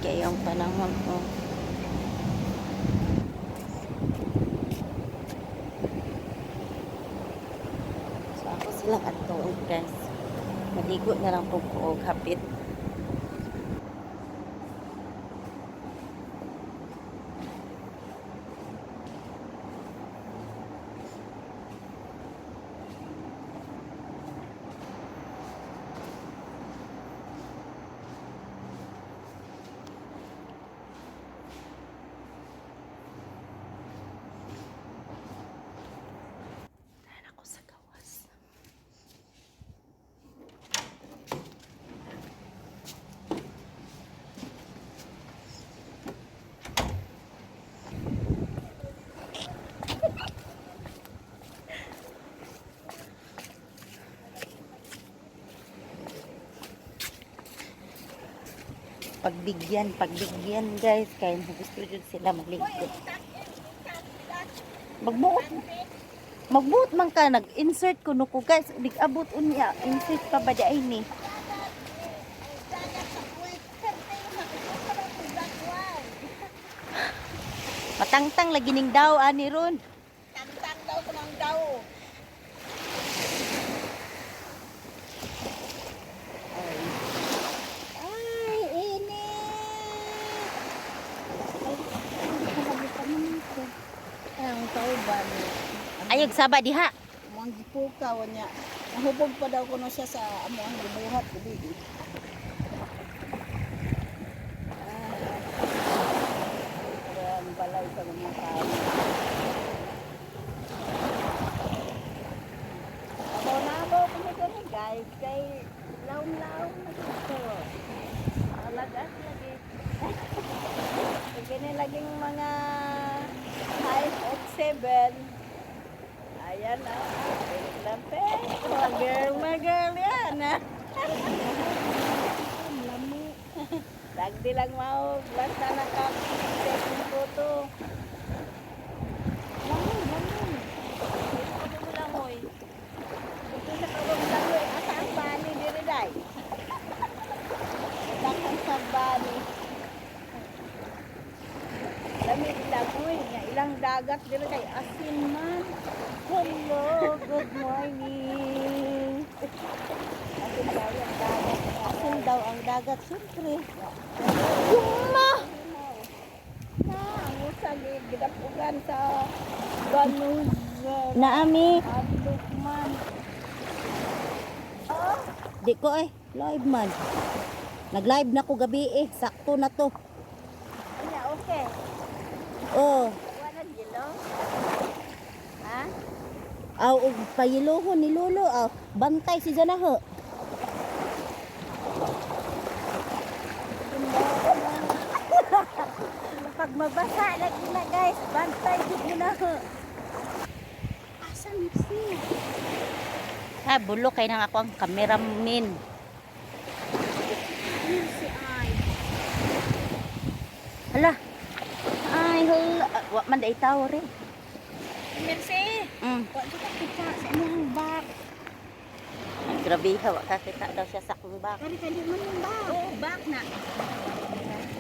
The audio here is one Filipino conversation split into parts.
kayo ang panahon. Oh. So ako sila katuod guys. Maligo na lang po ko hapit. Ako sa gawas. Pagbigyan guys, kaya gusto dyan sila maligo. Magbuot man ka, nag-insert ko nuko guys, nag-abot unya, insert pa ba di ni? Matangtang lagi ning daw ani ron. Tangtang daw ko ng daw. Ay, init. Ang tauban. Ayog saba diha. Ang gipukaw niya. Nahubog pa daw kuno siya sa amo ang gibuhat gabi. Ang balay sa mga tao. Abaw ko na gani guys. Kay laom-laom na dito. Alagas lagi. Kaya laging mga 5 o 7. Ayan na. Lampe. Mag-girl yan. Lami. Dagdi lang mau. Basta nakapit yung photo. Lami. Ito mo lang hoy. Ito sa kawang lang hoy. Asa ang bani diri day? Ito ang bani. Lami ilang hoy. Ilang dagat diri day. Asin man. Hello, good morning. Asin daw ang dagat, siyempre. Yuma! Ang usag, gidapugan sa Banuz. Naami. Adlukman. Di ko live man. Nag-live na ko gabi sakto na to. Ano, okay. Oh. Wala gilo? Ha? Aw og payilohon ni Lolo bantay si Janaho. Pag mabasa lagi na guys, bantay gid na ho. Asa mixi? Ha bulo kay nang ako ang cameraman. Si ay. Hala. Ay hala, wa man day tawo rin. Merci. Wa kita kita sa imong bag. Ay, grabe ha, wa kakita daw siya sa akong back. Kali man yung bag. Oo, bag na.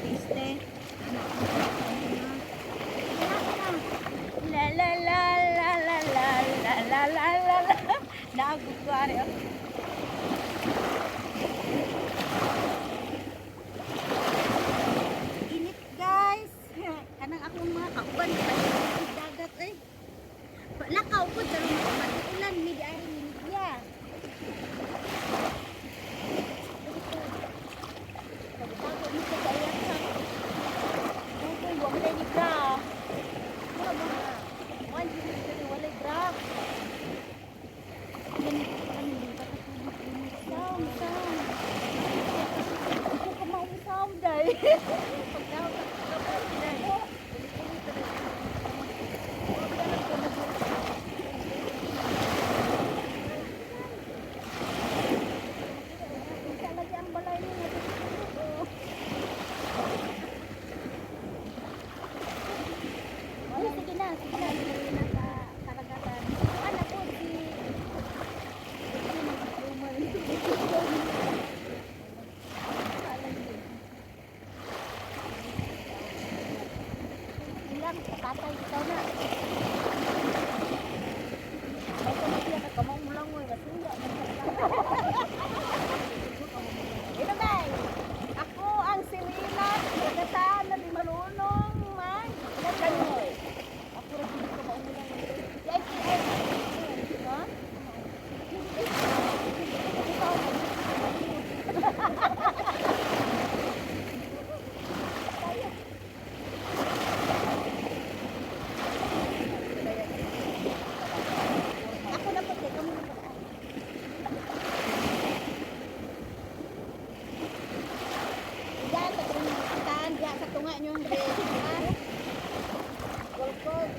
Este. La la la la la la la la la la la. Nagugwari ako. Init guys. Kanang akong mga kauban sa dagat eh. Lakaw po sa ulan ni di ari ni dia. Pagtago ni sa dagat sa. Okay, wala ni ka. Wala. Wala ni wala bra. Ako ka mausam dai. Sige na. Karagatan. Anak ko si Tatay, ikaw na. Ay, kung hindi ka kamang mulangoy, masuya. Ito ba? Ako ang sililat. Nagataan na di marunong, man. Nagkanoy. Ako rin hindi ko maumulangoy. Ay, ha? Ako na po, kami na po. Diyan, sa kalimutan, diyan sa tunga nyo ang dress. Golkod.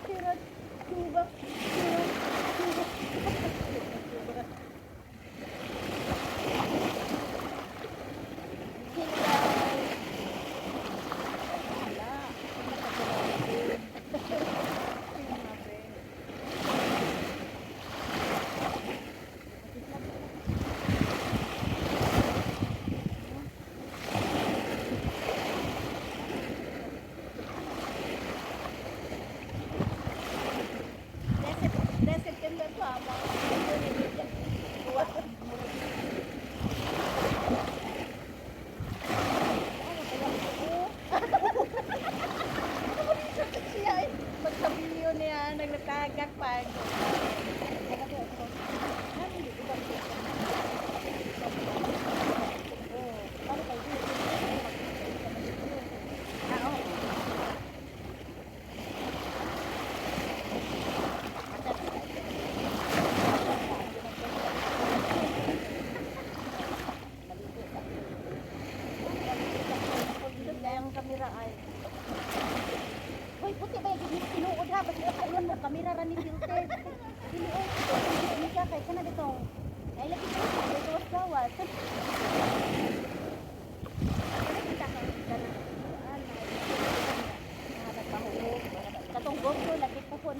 Sirot, tuba, sirot, tuba. September pa, magsabiyo niya, naglatagak pa. Ang kamera ay. Hoy, puti ba yung tinuod ha? Basta kayon mo, kamera ra ni filter. Dili o, hindi ka kay kana dito. Ay, lagi ka dito, gawas. Kita ka, kana. Nagpahulog. Katong GoPro, lagi puhon.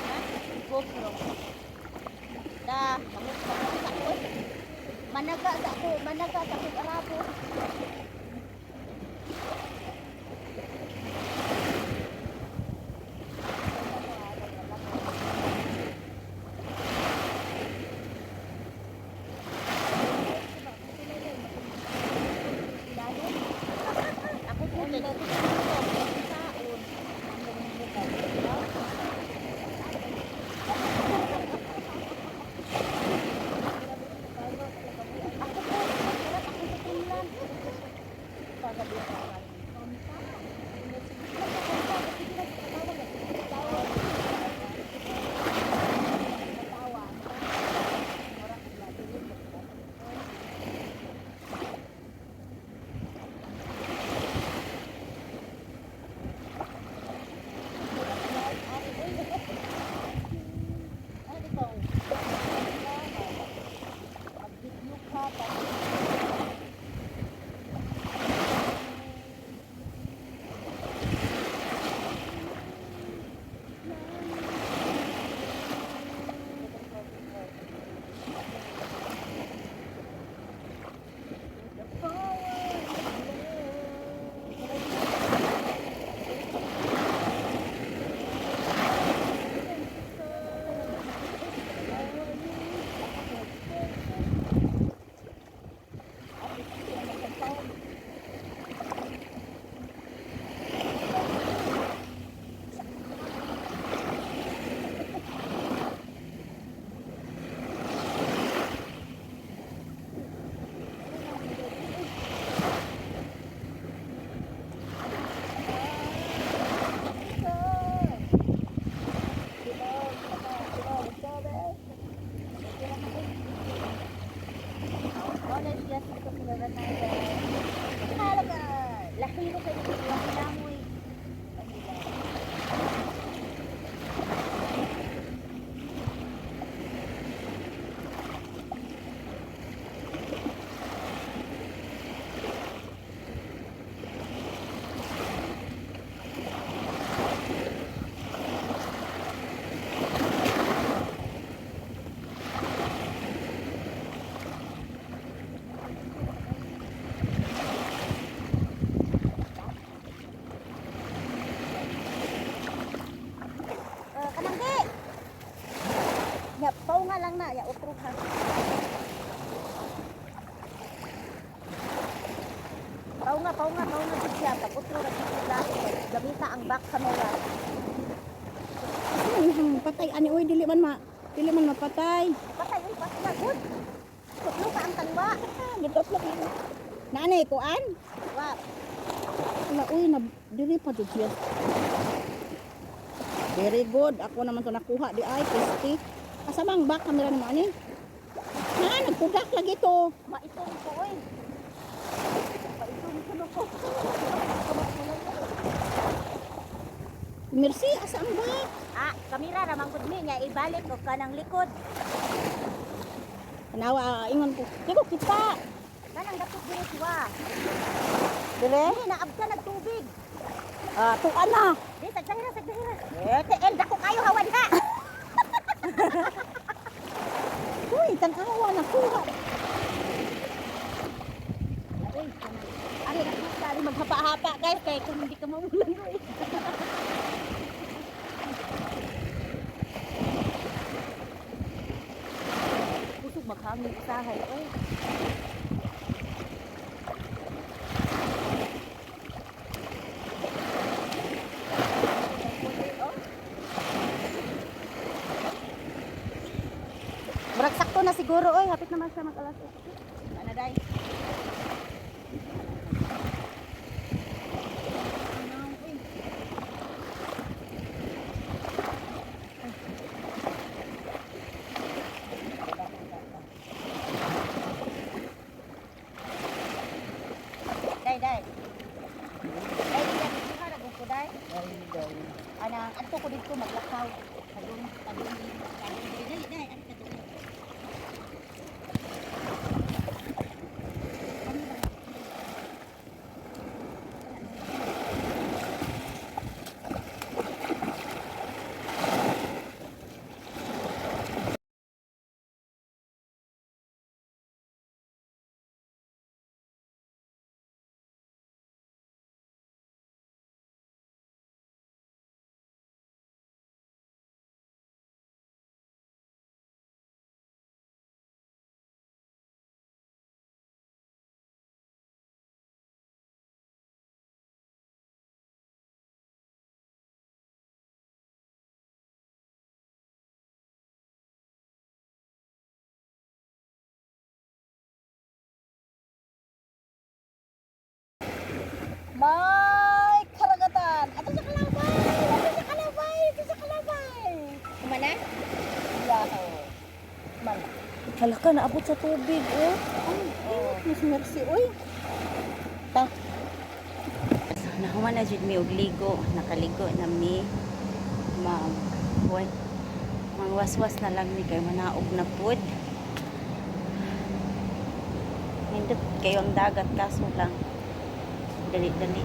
Ha? GoPro. Kamot sa ako. Managa sa ako arabo. Ako po nila ito taon. Ako po, sarap ako sa tulan. Pagabi ako. Lahiro kayo ng langoy. Pao nga gud siya pag utro ra gid lahi gamita ang back camera. Patay ani oy dili man mapatay. Patay uy patay na gud. Tutlo ka ang tangwa. Gitot lang. Nanay kuan? Wa Wala uy na dili pa jud siya. Very good. Ako naman to nakuha di ay tasty. Asa bang back camera ni mo ani? Ha, nagpugak lagi to. maitong ko oy. Maitong ko ko. Mercy, asa ang back? Ah, kamera ra man gud mi nya ibalik og kanang likod. Tanawa ingon ko. Di ko kita. Kanang dapat diri siwa. Dire? Dili na abta nagtubig. Ah, tuan na. Di sagdahira. El dako kayo hawan ha. Uy, tanawa nakuha. Uy, ari na kali maghapa-hapa guys kay kung hindi ka maulan uy. Kusog maghangin usahay oy. Murag sakto na siguro, oy. Hapit naman siya mag-alas 8. Ana day. Day. Day, di ka nagong ko day. Ana, adto ko dito maglakaw. Kadung day. Ano ka dito? May karagatan. Ato sa kalabay. Kumana? Yaho. Man. Hala ka, naabot sa tubig, oh. Mas mercy uy. Ta. Nahuman na jud mi og ligo. Nakaligo na mi. Buwan. Mangwaswas na lang mi kay manaog na pud. Nindot kayo ang dagat kaso lang. Dali-dali.